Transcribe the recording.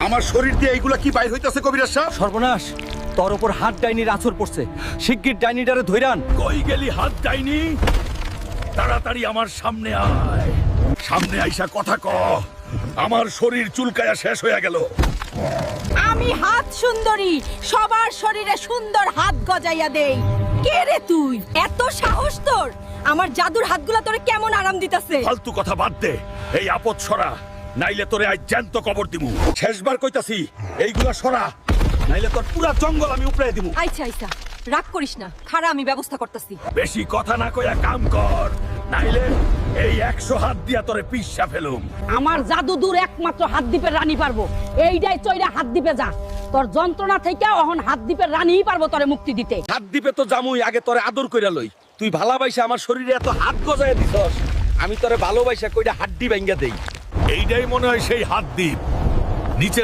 আমার শরীর দিয়ে এইগুলা কি বাইর হইতাছে কবিরাজ সাহেব? সর্বনাশ, তোর উপর হাত ডাইনির আছর পড়ছে। শিগগির ডাইনিটারে ধইরান। কই গেলি হাত ডাইনি? তাড়াতাড়ি আমার সামনে আয়। সামনে আইসা কথা ক। আমার শরীর চুলকায়া শেষ হয়ে গেল। আমি হাত সুন্দরী, সবার শরীরে সুন্দর হাত গজাইয়া দেই। কে রে তুই? এত সাহস তোর? আমার জাদুর হাতগুলা তোরে কেমন আরাম দিতাছে? ফালতু কথা বাদ দে। এই আপদ সরা, নাইলে তোরে আজ জ্যান্ত কবর দিমু। শেষবার কইতাছি, এইগুলা সরা, নাইলে তোর পুরা জঙ্গল আমি উপড়াই দিমু। আইছা আইছা, রাগ করিস না, খাড়া আমি ব্যবস্থা করতেছি। বেশি কথা না কইয়া কাম কর, নাইলে এই 100 হাত দিয়া তোরে পিচ্ছা ফেলুম। আমার জাদু দূর একমাত্র হাত দ্বীপের রানী পারবো। এইটাই চইরা হাত দ্বীপে যা। তোর যন্ত্রণা থেকে অহন হাত দ্বীপের রানীই পারবো তোরে মুক্তি দিতে। হাত দিবে তো জামুই, আগে তোরে আদর কইরা লই। তুই ভালোবাসা আমার শরীরে এত হাত গজায় দিছস, আমি তোরে ভালোবাসা কইরা হাড্ডি ভাঙ্গা দেই। এইটাই মনে হয় সেই হাত দ্বীপ। নিচে